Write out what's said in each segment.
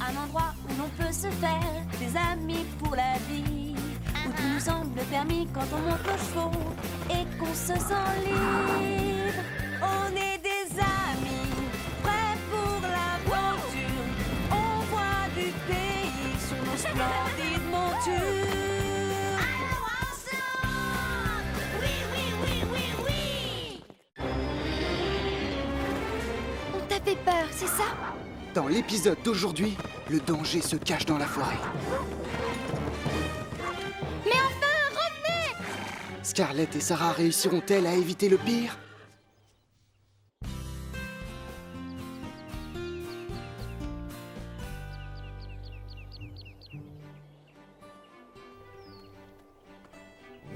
Un endroit où l'on peut se faire des amis pour la vie, où tout nous semble permis quand on monte aux chevaux et qu'on se sent libre. On est des amis, prêts pour l'aventure. On voit du pays sur nos splendides montures. Alors ensemble, oui, oui, oui, oui, oui. On t'a fait peur, c'est ça? Dans l'épisode d'aujourd'hui, le danger se cache dans la forêt. Mais enfin, revenez! Scarlett et Sarah réussiront-elles à éviter le pire?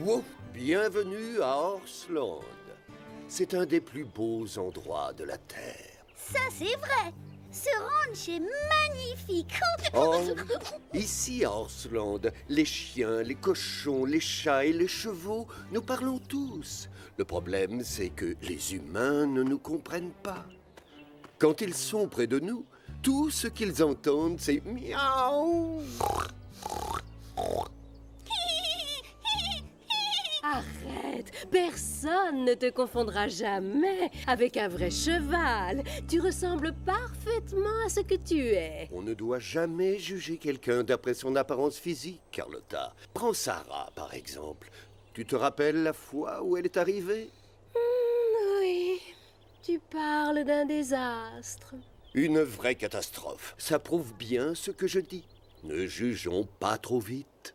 Wow, bienvenue à Horseland. C'est un des plus beaux endroits de la Terre. Ça, c'est vrai. Ce ranch est magnifique. Oh, ici à Horseland, les chiens, les cochons, les chats et les chevaux, nous parlons tous. Le problème, c'est que les humains ne nous comprennent pas. Quand ils sont près de nous, tout ce qu'ils entendent, c'est miaou. Arrête! Personne ne te confondra jamais avec un vrai cheval. Tu ressembles parfaitement à ce que tu es. On ne doit jamais juger quelqu'un d'après son apparence physique, Carlotta. Prends Sarah, par exemple. Tu te rappelles la fois où elle est arrivée? Oui, tu parles d'un désastre. Une vraie catastrophe. Ça prouve bien ce que je dis. Ne jugeons pas trop vite.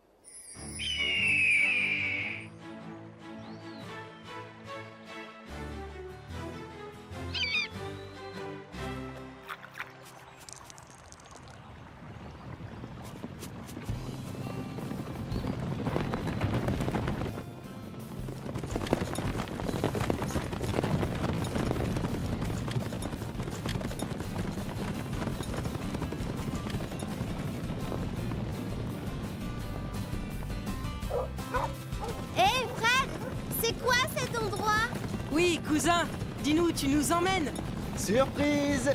Hé, Fred, c'est quoi cet endroit? Oui, cousin, dis-nous, tu nous emmènes? Surprise!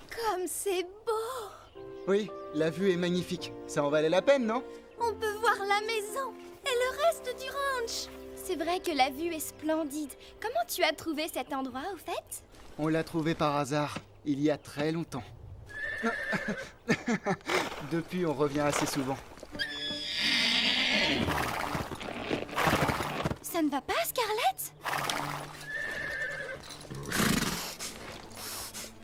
Comme c'est beau! Oui, la vue est magnifique. Ça en valait la peine, non? On peut voir la maison et le reste du ranch. C'est vrai que la vue est splendide. Comment tu as trouvé cet endroit, au fait? On l'a trouvé par hasard, il y a très longtemps. Depuis, on revient assez souvent. Ça ne va pas, Scarlett?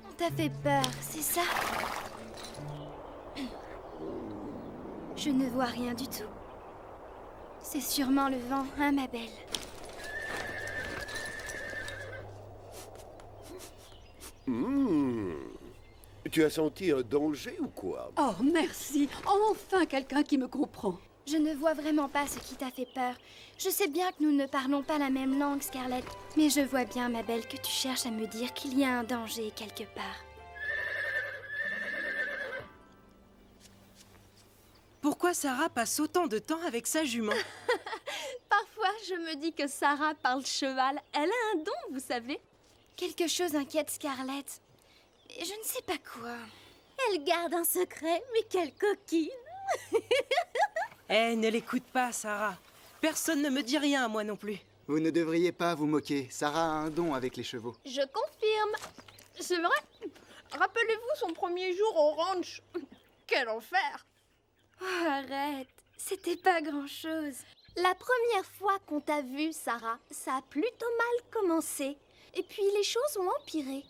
On t'a fait peur, c'est ça? Je ne vois rien du tout. C'est sûrement le vent, hein, ma belle? Tu as senti un danger ou quoi? Oh, merci. Enfin quelqu'un qui me comprend. Je ne vois vraiment pas ce qui t'a fait peur. Je sais bien que nous ne parlons pas la même langue, Scarlett. Mais je vois bien, ma belle, que tu cherches à me dire qu'il y a un danger quelque part. Pourquoi Sarah passe autant de temps avec sa jument? Parfois, je me dis que Sarah parle cheval. Elle a un don, vous savez. Quelque chose inquiète Scarlett. Et je ne sais pas quoi. Elle garde un secret, mais quelle coquine. Eh, ne l'écoute pas, Sarah. Personne ne me dit rien, moi non plus. Vous ne devriez pas vous moquer. Sarah a un don avec les chevaux. Je confirme. C'est vrai. Rappelez-vous son premier jour au ranch. Quel enfer! Oh, arrête. C'était pas grand-chose. La première fois qu'on t'a vue, Sarah, ça a plutôt mal commencé. Et puis les choses ont empiré.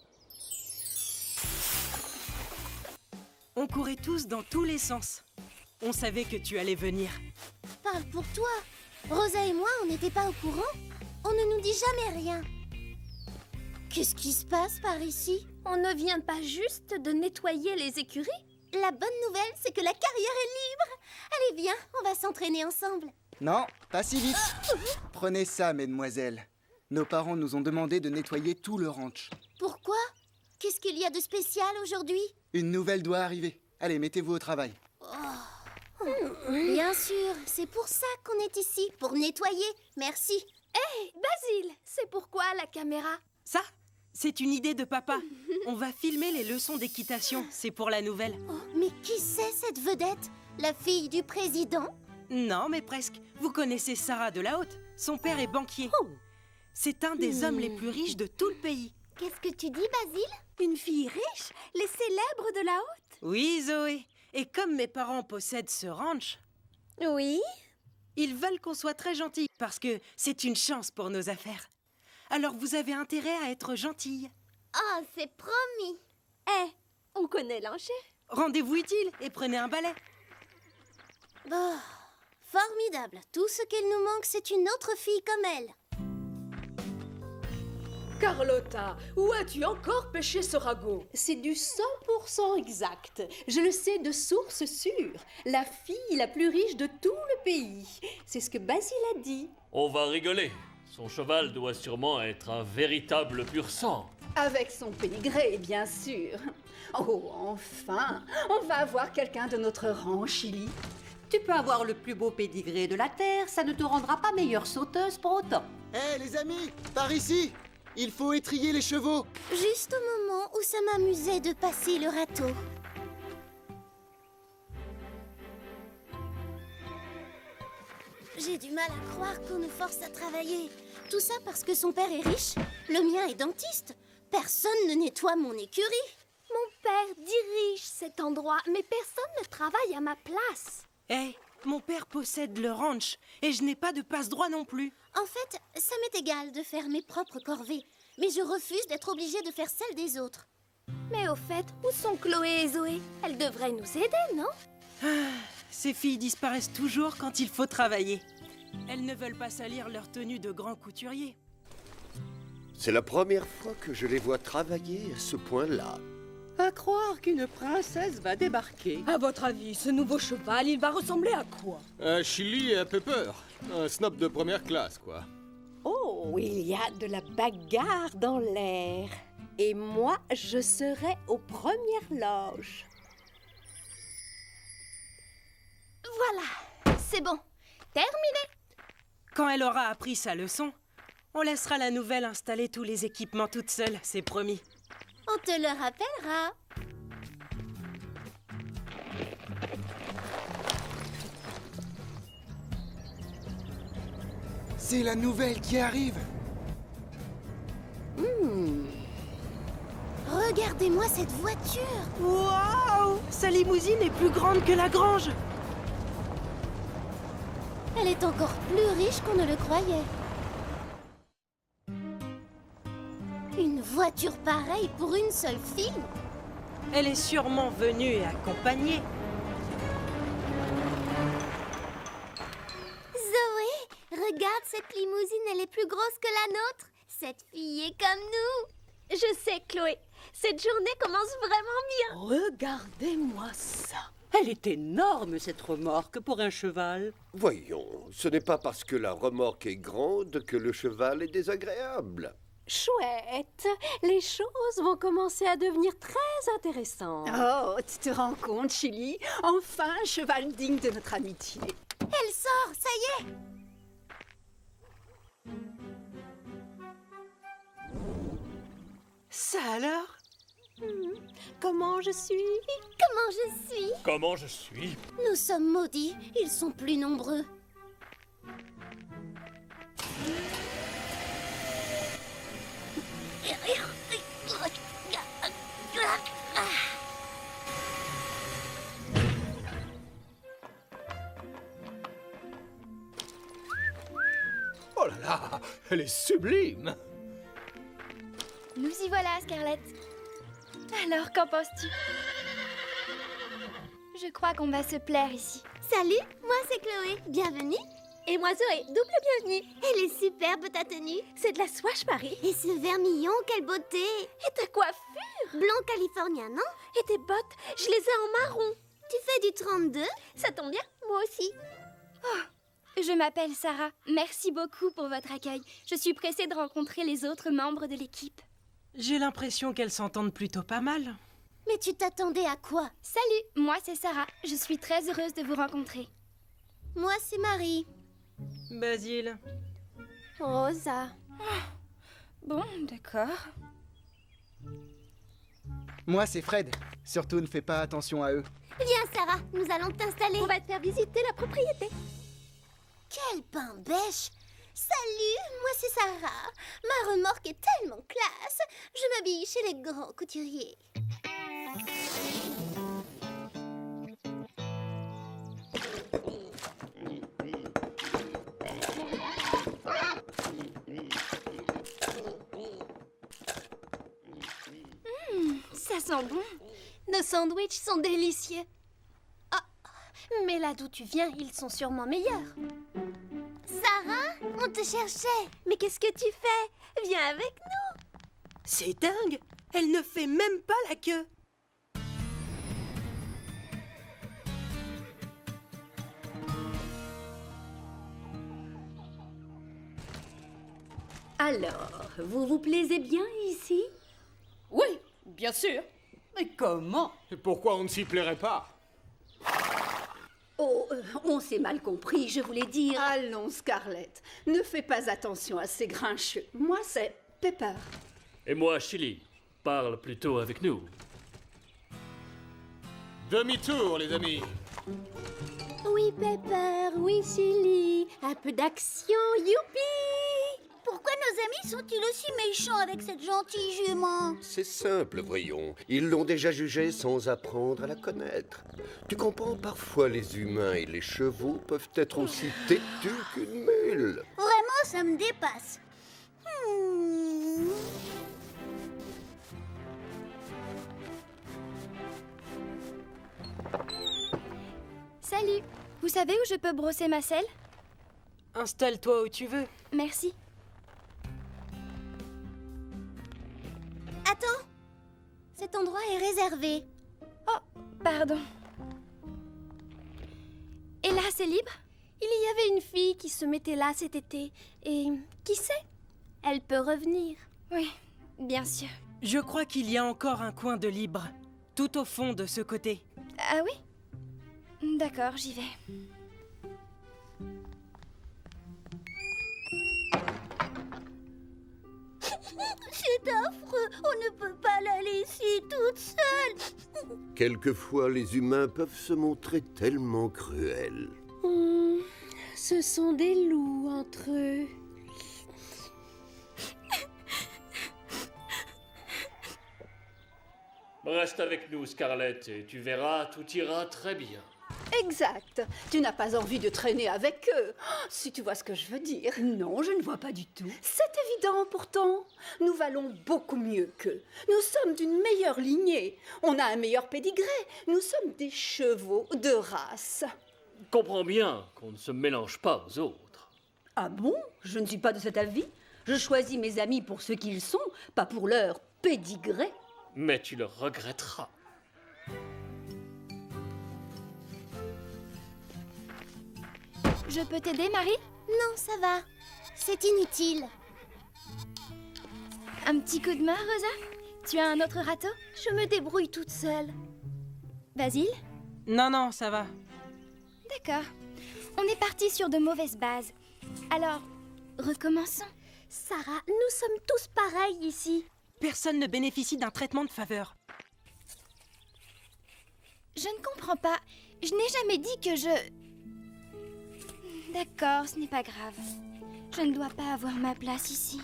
On courait tous dans tous les sens. On savait que tu allais venir. Parle pour toi. Rosa et moi, on n'était pas au courant. On ne nous dit jamais rien. Qu'est-ce qui se passe par ici? On ne vient pas juste de nettoyer les écuries? La bonne nouvelle, c'est que la carrière est libre. Allez, viens, on va s'entraîner ensemble. Non, pas si vite. Prenez ça, mesdemoiselles. Nos parents nous ont demandé de nettoyer tout le ranch. Pourquoi? Qu'est-ce qu'il y a de spécial aujourd'hui? Une nouvelle doit arriver. Allez, mettez-vous au travail. Bien sûr, c'est pour ça qu'on est ici, pour nettoyer. Merci. Hé, Basile, c'est pourquoi la caméra? Ça, c'est une idée de papa. On va filmer les leçons d'équitation. C'est pour la nouvelle. Oh, mais qui c'est cette vedette? La fille du président? Non, mais presque. Vous connaissez Sarah de la Haute. Son père est banquier. C'est un des hommes les plus riches de tout le pays. Qu'est-ce que tu dis, Basile? Une fille riche? Les célèbres de la Haute? Oui, Zoé. Et comme mes parents possèdent ce ranch, Oui. ils veulent qu'on soit très gentils parce que c'est une chance pour nos affaires. Alors vous avez intérêt à être gentille. Oh, c'est promis. On connaît l'encher. Rendez-vous utile et prenez un balai. Bon, formidable. Tout ce qu'il nous manque, c'est une autre fille comme elle. Carlotta, où as-tu encore pêché ce ragot? C'est du 100% exact. Je le sais de source sûre. La fille la plus riche de tout le pays. C'est ce que Basile a dit. On va rigoler. Son cheval doit sûrement être un véritable pur sang. Avec son pédigré, bien sûr. Oh, enfin, on va avoir quelqu'un de notre rang, Chili. Tu peux avoir le plus beau pédigré de la Terre, ça ne te rendra pas meilleure sauteuse pour autant. Hé, les amis, par ici! Il faut étrier les chevaux. Juste au moment où ça m'amusait de passer le râteau. J'ai du mal à croire qu'on nous force à travailler. Tout ça parce que son père est riche. Le mien est dentiste. Personne ne nettoie mon écurie. Mon père dirige cet endroit, mais personne ne travaille à ma place. Mon père possède le ranch et je n'ai pas de passe-droit non plus. En fait, ça m'est égal de faire mes propres corvées. Mais je refuse d'être obligée de faire celles des autres. Mais au fait, où sont Chloé et Zoé? Elles devraient nous aider, non? Ces filles disparaissent toujours quand il faut travailler. Elles ne veulent pas salir leur tenue de grand couturier. C'est la première fois que je les vois travailler à ce point-là. À croire qu'une princesse va débarquer. À votre avis, ce nouveau cheval, il va ressembler à quoi? Chili et Pepper. Un snob de première classe, quoi. Oh, il y a de la bagarre dans l'air. Et moi, je serai aux premières loges. Voilà, c'est bon. Terminé. Quand elle aura appris sa leçon, on laissera la nouvelle installer tous les équipements toute seule, c'est promis. On te le rappellera. C'est la nouvelle qui arrive. Regardez-moi cette voiture. Waouh! Sa limousine est plus grande que la grange. Elle est encore plus riche qu'on ne le croyait. Une voiture pareille pour une seule fille? Elle est sûrement venue accompagnée. Zoé, regarde cette limousine, elle est plus grosse que la nôtre. Cette fille est comme nous. Je sais, Chloé. Cette journée commence vraiment bien. Regardez-moi ça. Elle est énorme, cette remorque, pour un cheval. Voyons, ce n'est pas parce que la remorque est grande que le cheval est désagréable. Chouette, les choses vont commencer à devenir très intéressantes. Oh, tu te rends compte, Chili? Enfin, un cheval digne de notre amitié. Elle sort, ça y est. Ça alors? Comment je suis? Comment je suis? Comment je suis? Nous sommes maudits, ils sont plus nombreux. Oh là là, elle est sublime. Nous y voilà, Scarlett. Alors, qu'en penses-tu? Je crois qu'on va se plaire ici. Salut, moi c'est Chloé, bienvenue. Et moi, Zoé, double bienvenue. Elle est superbe ta tenue. C'est de la soie, Paris. Et ce vermillon, quelle beauté. Et ta coiffure? Blanc californien, non? Et tes bottes, je les ai en marron. Tu fais du 32? Ça tombe bien, moi aussi. Oh, je m'appelle Sarah. Merci beaucoup pour votre accueil. Je suis pressée de rencontrer les autres membres de l'équipe. J'ai l'impression qu'elles s'entendent plutôt pas mal. Mais tu t'attendais à quoi? Salut, moi c'est Sarah. Je suis très heureuse de vous rencontrer. Moi, c'est Marie. Basile. Rosa. Bon, d'accord. Moi, c'est Fred. Surtout, ne fais pas attention à eux. Viens, Sarah, nous allons t'installer. On va te faire visiter la propriété. Quel pain bêche! Salut, moi c'est Sarah. Ma remorque est tellement classe. Je m'habille chez les grands couturiers. Ça sent bon. Nos sandwichs sont délicieux. Ah, mais là d'où tu viens, ils sont sûrement meilleurs. Sarah, on te cherchait. Mais qu'est-ce que tu fais? Viens avec nous. C'est dingue! Elle ne fait même pas la queue. Alors, vous vous plaisez bien ici? Oui, bien sûr. Mais comment? Et pourquoi on ne s'y plairait pas? Oh, on s'est mal compris, je voulais dire... Allons, Scarlett, ne fais pas attention à ces grincheux. Moi, c'est Pepper. Et moi, Chili. Parle plutôt avec nous. Demi-tour, les amis. Oui, Pepper, oui, Silly. Un peu d'action, youpi! Pourquoi nos amis sont-ils aussi méchants avec cette gentille jument? C'est simple, voyons. Ils l'ont déjà jugée sans apprendre à la connaître. Tu comprends, parfois les humains et les chevaux peuvent être aussi têtus qu'une mule. Vraiment, ça me dépasse. Salut. Vous savez où je peux brosser ma selle? Installe-toi où tu veux. Merci. Attends, cet endroit est réservé. Oh, pardon. Et là, c'est libre? Il y avait une fille qui se mettait là cet été. Et qui sait? Elle peut revenir. Oui, bien sûr. Je crois qu'il y a encore un coin de libre, tout au fond de ce côté. Ah oui? D'accord, j'y vais. C'est affreux, on ne peut pas la laisser toute seule. Quelquefois, les humains peuvent se montrer tellement cruels. Ce sont des loups entre eux. Reste avec nous, Scarlett, et tu verras, tout ira très bien. Exact. Tu n'as pas envie de traîner avec eux. Oh, si tu vois ce que je veux dire. Non, je ne vois pas du tout. C'est évident pourtant. Nous valons beaucoup mieux qu'eux. Nous sommes d'une meilleure lignée. On a un meilleur pédigré. Nous sommes des chevaux de race. Comprends bien qu'on ne se mélange pas aux autres. Ah bon? Je ne suis pas de cet avis. Je choisis mes amis pour ce qu'ils sont, pas pour leur pédigré. Mais tu le regretteras. Je peux t'aider, Marie? Non, ça va. C'est inutile. Un petit coup de main, Rosa? Tu as un autre râteau? Je me débrouille toute seule. Basile? Non, ça va. D'accord. On est parti sur de mauvaises bases. Alors, recommençons. Sarah, nous sommes tous pareils ici. Personne ne bénéficie d'un traitement de faveur. Je ne comprends pas. Je n'ai jamais dit que je... D'accord, ce n'est pas grave. Je ne dois pas avoir ma place ici.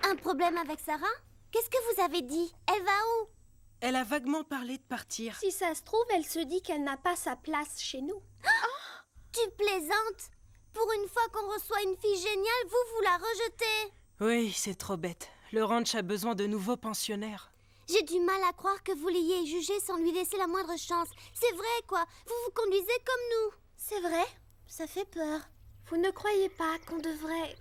Un problème avec Sarah? Qu'est-ce que vous avez dit? Elle va où? Elle a vaguement parlé de partir. Si ça se trouve, elle se dit qu'elle n'a pas sa place chez nous. Oh, tu plaisantes? Pour une fois qu'on reçoit une fille géniale, vous la rejetez? Oui, c'est trop bête. Le ranch a besoin de nouveaux pensionnaires. J'ai du mal à croire que vous l'ayez jugée sans lui laisser la moindre chance. C'est vrai, quoi. Vous vous conduisez comme nous. C'est vrai, ça fait peur. Vous ne croyez pas qu'on devrait,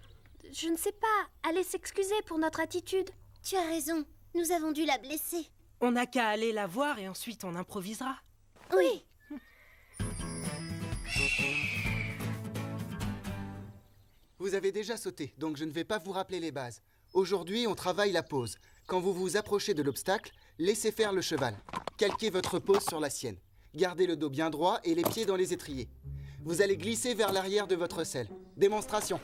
je ne sais pas, aller s'excuser pour notre attitude? Tu as raison, nous avons dû la blesser. On n'a qu'à aller la voir et ensuite on improvisera. Oui. Vous avez déjà sauté, donc je ne vais pas vous rappeler les bases. Aujourd'hui, on travaille la pose. Quand vous vous approchez de l'obstacle, laissez faire le cheval. Calquez votre pose sur la sienne. Gardez le dos bien droit et les pieds dans les étriers. Vous allez glisser vers l'arrière de votre selle. Démonstration.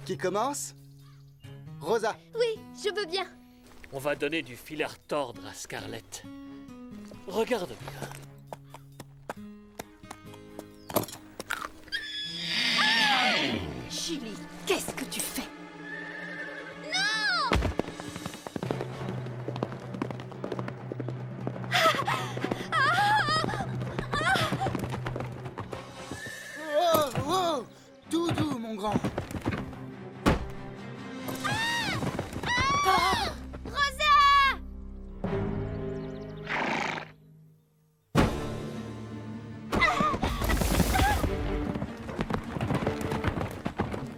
Qui commence? Rosa. Oui, je veux bien. On va donner du fil à retordre à Scarlett. Regarde bien. Chili, qu'est-ce que tu fais? Oh, oh, tout doux, mon grand.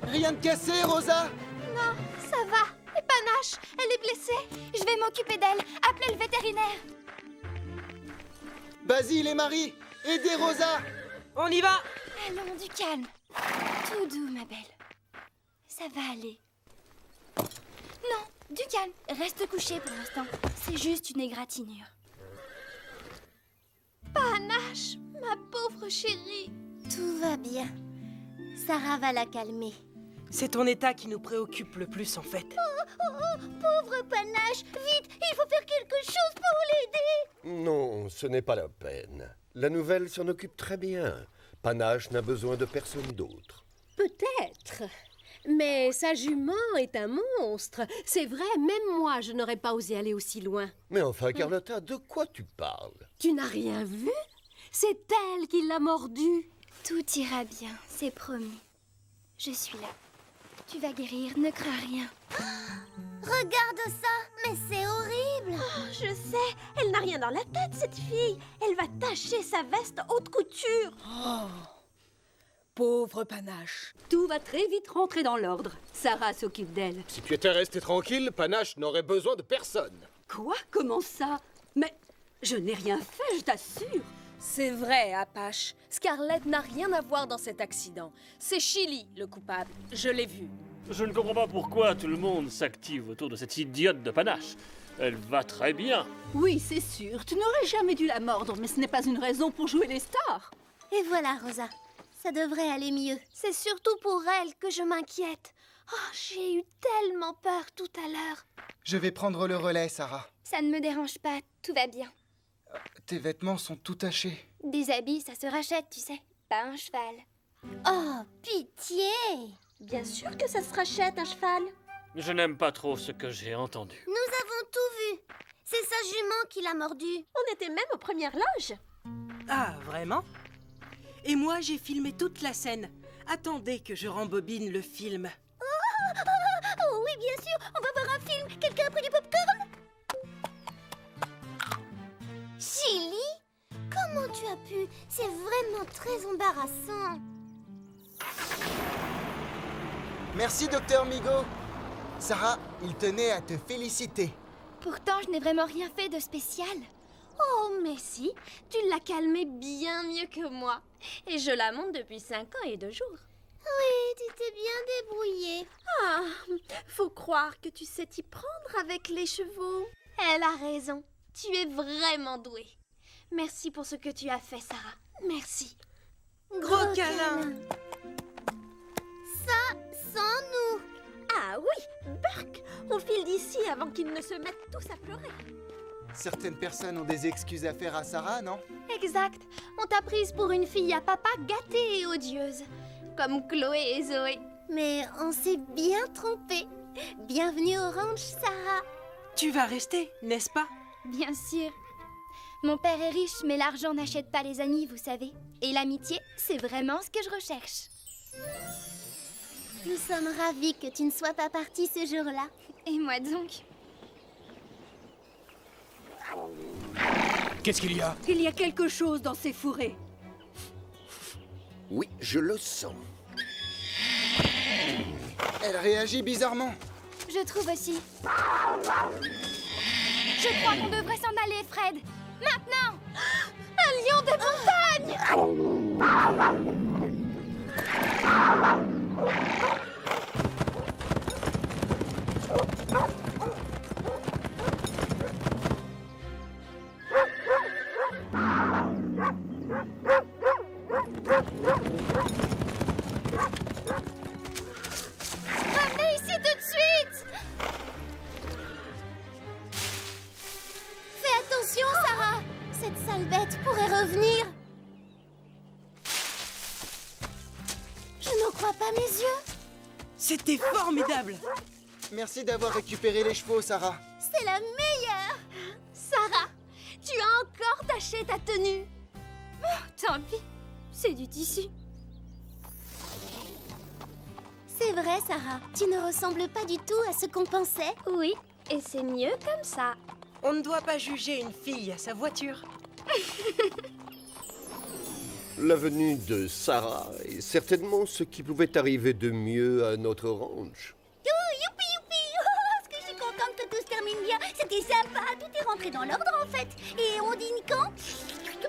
Rien de cassé, Rosa? Non, ça va. Et Panache, elle est blessée. Je vais m'occuper d'elle. Appelez le vétérinaire. Basile et Marie, aidez Rosa. On y va! Allons, du calme. Tout doux, ma belle. Ça va aller. Non, du calme. Reste couché pour l'instant. C'est juste une égratignure. Panache, ma pauvre chérie. Tout va bien. Sarah va la calmer. C'est ton état qui nous préoccupe le plus, en fait. Pauvre Panache, vite, il faut faire quelque chose pour l'aider. Non, ce n'est pas la peine. La nouvelle s'en occupe très bien. Panache n'a besoin de personne d'autre. Peut-être. Mais sa jument est un monstre. C'est vrai, même moi, je n'aurais pas osé aller aussi loin. Mais enfin, Carlotta, de quoi tu parles? Tu n'as rien vu? C'est elle qui l'a mordu. Tout ira bien, c'est promis. Je suis là. Tu vas guérir, ne crains rien. Regarde ça, mais c'est horrible. Je sais, elle n'a rien dans la tête, cette fille. Elle va tacher sa veste haute couture. Oh, pauvre Panache. Tout va très vite rentrer dans l'ordre. Sarah s'occupe d'elle. Si tu étais resté tranquille, Panache n'aurait besoin de personne. Quoi? Comment ça? Mais je n'ai rien fait, je t'assure. C'est vrai, Apache. Scarlett n'a rien à voir dans cet accident. C'est Chili, le coupable. Je l'ai vu. Je ne comprends pas pourquoi tout le monde s'active autour de cette idiote de Panache. Elle va très bien. Oui, c'est sûr. Tu n'aurais jamais dû la mordre, mais ce n'est pas une raison pour jouer les stars. Et voilà, Rosa. Ça devrait aller mieux. C'est surtout pour elle que je m'inquiète. Oh, j'ai eu tellement peur tout à l'heure. Je vais prendre le relais, Sarah. Ça ne me dérange pas, tout va bien. Tes vêtements sont tout tachés. Des habits, ça se rachète, tu sais. Pas un cheval. Oh, pitié! Bien sûr que ça se rachète, un cheval. Je n'aime pas trop ce que j'ai entendu. Nous avons tout vu. C'est sa jument qui l'a mordu. On était même aux premières loges. Ah, vraiment? Et moi, j'ai filmé toute la scène. Attendez que je rembobine le film. Oh oui, bien sûr, on va voir un film. Quelqu'un a pris du popcorn? Chili? Comment tu as pu? C'est vraiment très embarrassant. Merci, docteur Migo. Sarah, il tenait à te féliciter. Pourtant, je n'ai vraiment rien fait de spécial. Oh, mais si, tu l'as calmée bien mieux que moi. Et je la monte depuis 5 ans et 2 jours. Oui, tu t'es bien débrouillée. Ah, faut croire que tu sais t'y prendre avec les chevaux. Elle a raison. Tu es vraiment douée. Merci pour ce que tu as fait, Sarah. Merci. Gros câlin. Ça, sans nous. Ah oui, Burk, on file d'ici avant qu'ils ne se mettent tous à pleurer. Certaines personnes ont des excuses à faire à Sarah, non? Exact. On t'a prise pour une fille à papa gâtée et odieuse. Comme Chloé et Zoé. Mais on s'est bien trompé. Bienvenue au ranch, Sarah. Tu vas rester, n'est-ce pas? Bien sûr. Mon père est riche, mais l'argent n'achète pas les amis, vous savez. Et l'amitié, c'est vraiment ce que je recherche. Nous sommes ravis que tu ne sois pas partie ce jour-là. Et moi donc? Qu'est-ce qu'il y a? Il y a quelque chose dans ces fourrés. Oui, je le sens. Elle réagit bizarrement. Je trouve aussi. Je crois qu'on devrait s'en aller, Fred. Maintenant! Un lion de montagne! Revenez ici tout de suite! Fais attention, Sarah. Cette sale bête pourrait revenir. Je n'en crois pas mes yeux. C'était formidable. Merci d'avoir récupéré les chevaux, Sarah. C'est la meilleure. Sarah, tu as encore taché ta tenue. Oh, tant pis, c'est du tissu. C'est vrai, Sarah. Tu ne ressembles pas du tout à ce qu'on pensait. Oui, et c'est mieux comme ça. On ne doit pas juger une fille à sa voiture. La venue de Sarah est certainement ce qui pouvait arriver de mieux à notre ranch. Oh, youpi, youpi. Oh, est-ce que je suis contente que tout se termine bien. C'était sympa, tout est rentré dans l'ordre en fait. Et on dîne quand?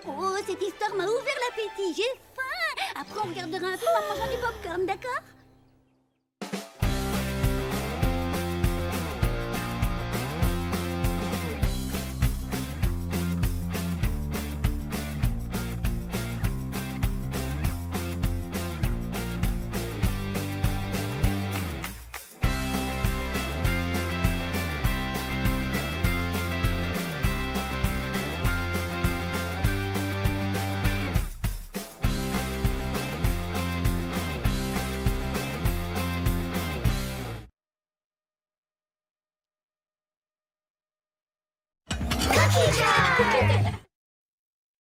Oh, cette histoire m'a ouvert l'appétit, j'ai faim. Après, on regardera un film en mangeant du popcorn, d'accord? Cookie Jar!